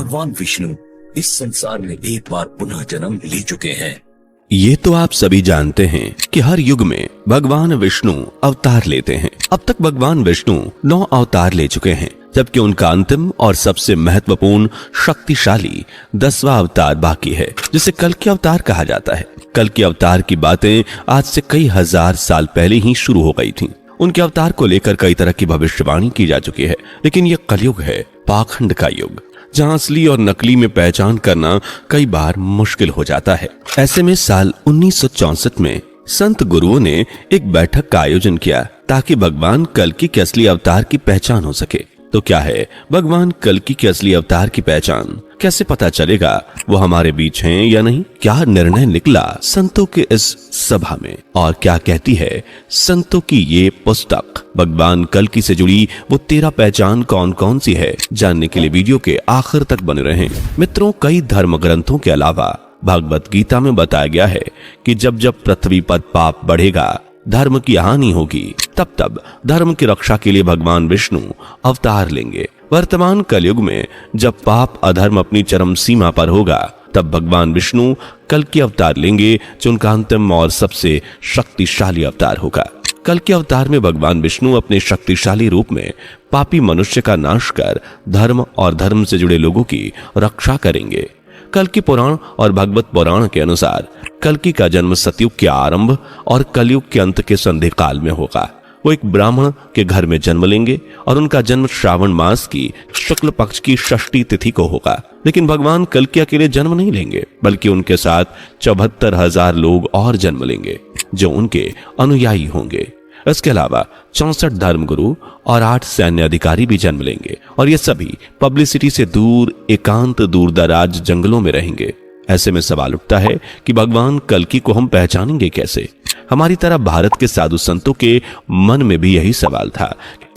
भगवान विष्णु इस संसार में एक बार पुनः जन्म ले चुके हैं। ये तो आप सभी जानते हैं कि हर युग में भगवान विष्णु अवतार लेते हैं। अब तक भगवान विष्णु 9 अवतार ले चुके हैं, जबकि उनका अंतिम और सबसे महत्वपूर्ण शक्तिशाली 10वां अवतार बाकी है, जिसे कल्कि अवतार कहा जाता है। कल्कि अवतार की बातें आज से कई हजार साल पहले ही शुरू हो गई थीं। उनके अवतार को लेकर कई तरह की भविष्यवाणी की जा चुकी है, लेकिन यह कलयुग है, पाखंड का युग, जहां असली और नकली में पहचान करना कई बार मुश्किल हो जाता है। ऐसे में साल 1964 में संत गुरुओं ने एक बैठक का आयोजन किया ताकि भगवान कल्कि के असली अवतार की पहचान हो सके। तो क्या है भगवान कल्कि के असली अवतार की पहचान? कैसे पता चलेगा वो हमारे बीच हैं या नहीं? क्या निर्णय निकला संतों के इस सभा में, और क्या कहती है संतों की ये पुस्तक? भगवान कल्कि से जुड़ी वो 13 पहचान कौन कौन सी है, जानने के लिए वीडियो के आखिर तक बने रहें। मित्रों, कई धर्म ग्रंथों के अलावा भगवत गीता में बताया गया है कि जब जब पृथ्वी पर पाप बढ़ेगा, धर्म की हानि होगी, तब तब धर्म की रक्षा के लिए भगवान विष्णु अवतार लेंगे। वर्तमान कलयुग में जब पाप अधर्म अपनी चरम सीमा पर होगा, तब भगवान विष्णु कल्कि अवतार लेंगे, जो उनका अंतिम और सबसे शक्तिशाली अवतार होगा। कल्कि अवतार में भगवान विष्णु अपने शक्तिशाली रूप में पापी मनुष्य का नाश कर धर्म और धर्म से जुड़े लोगों की रक्षा करेंगे। कल्कि पुराण और भगवत पुराण के अनुसार कल्कि का जन्म सतयुग के आरंभ और कलयुग के अंत के संधि काल में होगा। वो एक ब्राह्मण के घर में जन्म लेंगे और उनका जन्म श्रावण मास की शुक्ल पक्ष की षष्ठी तिथि को होगा। लेकिन भगवान कल्कि अकेले जन्म नहीं लेंगे, बल्कि उनके साथ 74,000 लोग और जन्म लेंगे, जो उनके अनुयायी होंगे। इसके अलावा 64 धर्मगुरु और 8 सैन्य अधिकारी भी जन्म लेंगे, और ये सभी पब्लिसिटी से दूर एकांत दूर दराज जंगलों में रहेंगे। ऐसे में सवाल उठता है कि भगवान कल्कि को हम पहचानेंगे कैसे? हमारी तरह भारत के साधु संतों के मन में भी यही सवाल था।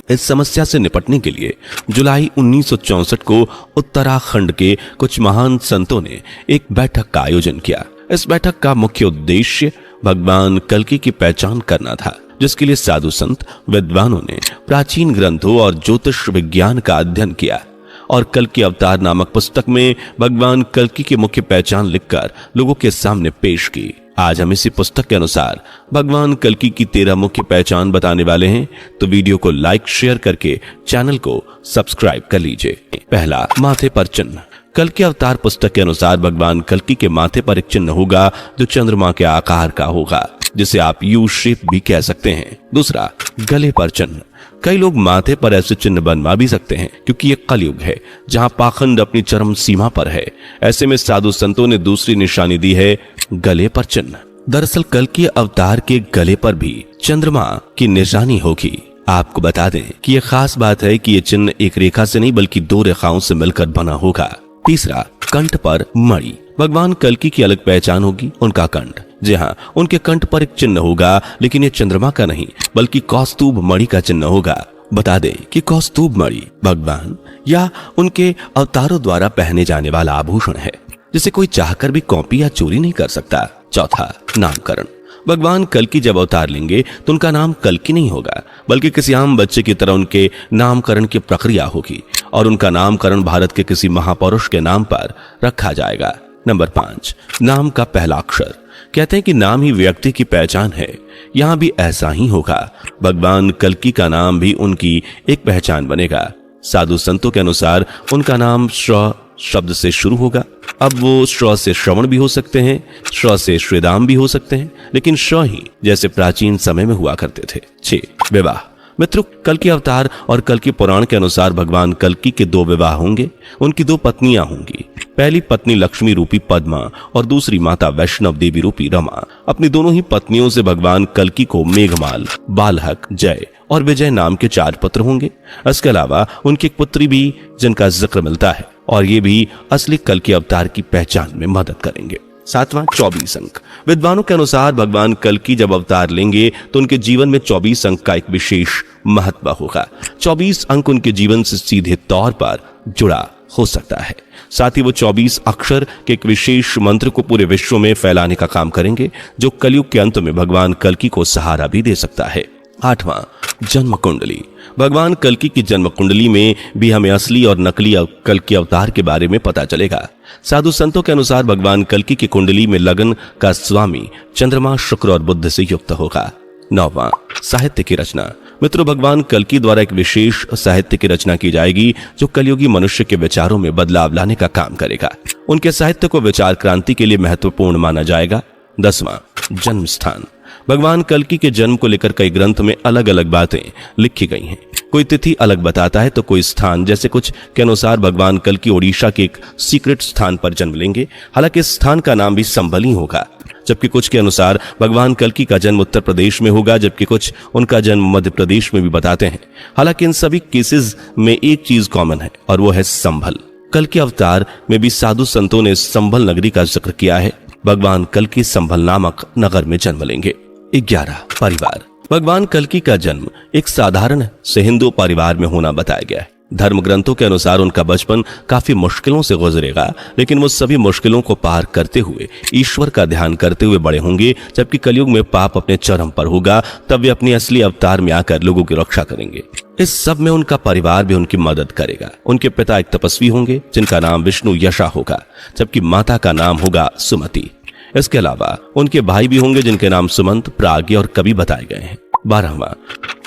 इस समस्या से निपटने के लिए जुलाई 1964 को उत्तराखंड के कुछ महान संतों ने एक बैठक का आयोजन किया। इस बैठक का मुख्य उद्देश्य भगवान कल्कि की पहचान करना था, जिसके लिए साधु संत विद्वानों ने प्राचीन ग्रंथों और ज्योतिष विज्ञान का अध्ययन किया और कल्कि अवतार नामक पुस्तक में भगवान कल्कि की मुख्य पहचान लिखकर लोगों के सामने पेश की। आज हम इसी पुस्तक के अनुसार भगवान कल्कि की 13 मुख्य पहचान बताने वाले हैं, तो वीडियो को लाइक शेयर करके चैनल को सब्सक्राइब कर लीजिए। पहला, माथे पर चिन्ह। कल्कि अवतार पुस्तक के अनुसार भगवान कल्कि के माथे पर एक चिन्ह होगा जो चंद्रमा के आकार का होगा, जिसे आप यू शेप भी कह सकते हैं। दूसरा, गले पर चिन्ह। कई लोग माथे पर ऐसे चिन्ह बनवा भी सकते हैं, क्योंकि ये कलयुग है जहां पाखंड अपनी चरम सीमा पर है। ऐसे में साधु संतों ने दूसरी निशानी दी है, गले पर चिन्ह। दरअसल कल्कि अवतार के गले पर भी चंद्रमा की निशानी होगी। आपको बता दें कि यह खास बात है कि यह चिन्ह एक रेखा से नहीं बल्कि 2 रेखाओं से मिलकर बना होगा। तीसरा, कंठ पर मणि। भगवान कल्कि की अलग पहचान होगी, उनका कंठ। जी हाँ, उनके कंठ पर एक चिन्ह होगा, लेकिन ये चंद्रमा का नहीं बल्कि कौस्तुभ मणि का चिन्ह होगा। बता दें कि कौस्तुभ मणि भगवान या उनके अवतारों द्वारा पहने जाने वाला आभूषण है, जिसे कोई चाहकर भी कॉपी या चोरी नहीं कर सकता। चौथा, नामकरण। भगवान कल्कि जब अवतार लेंगे तो उनका नाम कल्कि नहीं होगा, बल्कि किसी आम बच्चे की तरह उनके नामकरण की प्रक्रिया होगी, और उनका नामकरण भारत के किसी महापुरुष के नाम पर रखा जाएगा। नंबर 5, नाम का पहला अक्षर। कहते हैं कि नाम ही व्यक्ति की पहचान है। यहां भी ऐसा ही होगा। भगवान कल्कि का नाम भी उनकी एक पहचान बनेगा। साधु संतों के अनुसार उनका नाम श्र शब्द से शुरू होगा। अब वो श्र से श्रवण भी हो सकते हैं, श्र से श्रीदाम भी हो सकते हैं, लेकिन श्र ही जैसे प्राचीन समय में हुआ करते थे। 6, विवाह। मित्रों, कल्कि अवतार और कल्कि पुराण के अनुसार भगवान कल्कि के 2 विवाह होंगे। उनकी 2 पत्नियां होंगी। पहली पत्नी लक्ष्मी रूपी पद्मा और दूसरी माता वैष्णव देवी रूपी रमा। अपनी दोनों ही पत्नियों से भगवान कल्कि को मेघमाल, बालहक, जय और विजय नाम के 4 पुत्र होंगे। इसके अलावा उनकी एक पुत्री भी, जिनका जिक्र मिलता है, और ये भी असली कल्कि अवतार की पहचान में मदद करेंगे। 7वां, 24 अंक। विद्वानों के अनुसार भगवान कल्कि जब अवतार लेंगे तो उनके जीवन में 24 अंक का एक विशेष महत्व होगा। 24 अंक उनके जीवन से सीधे तौर पर जुड़ा हो सकता है। साथ ही वो 24 अक्षर के एक विशेष मंत्र को पूरे विश्व में फैलाने का काम करेंगे, जो कलयुग के अंत में भगवान कल्कि को सहारा भी दे सकता है। 8वां, जन्म कुंडली। भगवान कल्कि की जन्म कुंडली में भी हमें असली और नकली कल्कि अवतार के बारे में पता चलेगा। साधु संतों के अनुसार भगवान कल्कि की कुंडली में लगन का स्वामी चंद्रमा, शुक्र और बुध से युक्त होगा। 9वां, साहित्य की रचना। मित्रों, भगवान कल्कि द्वारा एक विशेष साहित्य की रचना की जाएगी जो कलयुगी मनुष्य के विचारों में बदलाव लाने का काम करेगा। उनके साहित्य को विचार क्रांति के लिए महत्वपूर्ण माना जाएगा। 10वां, जन्म स्थान। भगवान कल्कि के जन्म को लेकर कई ग्रंथ में अलग अलग बातें लिखी गई हैं। कोई तिथि अलग बताता है तो कोई स्थान, जैसे कुछ के अनुसार भगवान कल्कि ओडिशा के एक सीक्रेट स्थान पर जन्म लेंगे। हालांकि इस स्थान का नाम भी संभल ही होगा। जबकि कुछ के अनुसार भगवान कल्कि का जन्म उत्तर प्रदेश में होगा, जबकि कुछ उनका जन्म मध्य प्रदेश में भी बताते हैं। हालांकि इन सभी केसेस में एक चीज कॉमन है और वो है संभल। कल्कि अवतार में भी साधु संतों ने संभल नगरी का जिक्र किया है। भगवान कल्कि संभल नामक नगर में जन्म लेंगे। 11, परिवार। भगवान कल्कि का जन्म एक साधारण से हिंदू परिवार में होना बताया गया है। धर्म ग्रंथों के अनुसार उनका बचपन काफी मुश्किलों से गुजरेगा, लेकिन वो सभी मुश्किलों को पार करते हुए ईश्वर का ध्यान करते हुए बड़े होंगे। जबकि कलयुग में पाप अपने चरम पर होगा, तब वे अपनी असली अवतार में आकर लोगों की रक्षा करेंगे। इस सब में उनका परिवार भी उनकी मदद करेगा। उनके पिता एक तपस्वी होंगे जिनका नाम विष्णु यशा होगा, जबकि माता का नाम होगा सुमति। इसके अलावा उनके भाई भी होंगे जिनके नाम सुमंत, प्राज्ञ और कवि बताए गए हैं। 12वां,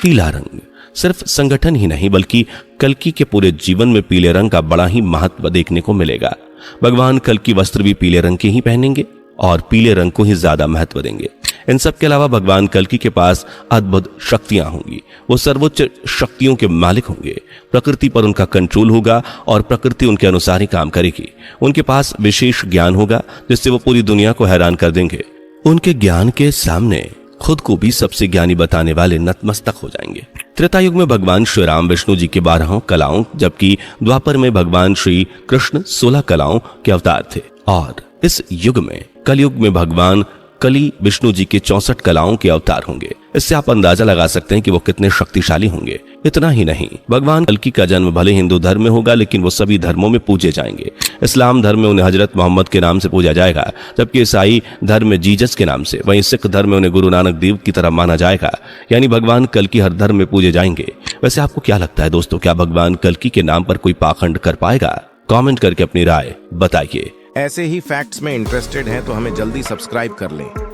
पीला रंग। सिर्फ संगठन ही नहीं बल्कि कल्कि के पूरे जीवन में पीले रंग का बड़ा ही महत्व देखने को मिलेगा। भगवान कल्कि वस्त्र भी पीले रंग के ही पहनेंगे और पीले रंग को ही ज्यादा महत्व देंगे। इन सब के अलावा भगवान कल्कि के पास अद्भुत शक्तियां होंगी। वो सर्वोच्च शक्तियों के मालिक होंगे। प्रकृति पर उनका कंट्रोल होगा और प्रकृति उनके अनुसार ही काम करेगी। उनके पास विशेष ज्ञान होगा जिससे वो पूरी दुनिया को हैरान कर देंगे। उनके ज्ञान के सामने खुद को भी सबसे ज्ञानी बताने वाले नतमस्तक हो जाएंगे। त्रेता युग में भगवान श्री राम विष्णु जी के 12 कलाओं, जबकि द्वापर में भगवान श्री कृष्ण 16 कलाओं के अवतार थे। और इस युग में कलयुग में भगवान कली विष्णु जी के 64 कलाओं के अवतार होंगे। इससे आप अंदाजा लगा सकते हैं कि वो कितने शक्तिशाली होंगे। इतना ही नहीं, भगवान कल्कि का जन्म भले हिंदू धर्म में होगा, लेकिन वो सभी धर्मों में पूजे जाएंगे। इस्लाम धर्म में उन्हें हजरत मोहम्मद के नाम से पूजा जाएगा, जबकि ईसाई धर्म में जीसस के नाम से, वहीं सिख धर्म में उन्हें गुरु नानक देव की तरह माना जाएगा। यानी भगवान कल्कि हर धर्म में पूजे जाएंगे। वैसे आपको क्या लगता है दोस्तों, क्या भगवान कल्कि के नाम पर कोई पाखंड कर पाएगा? कॉमेंट करके अपनी राय बताइए। ऐसे ही फैक्ट्स में इंटरेस्टेड हैं तो हमें जल्दी सब्सक्राइब कर लें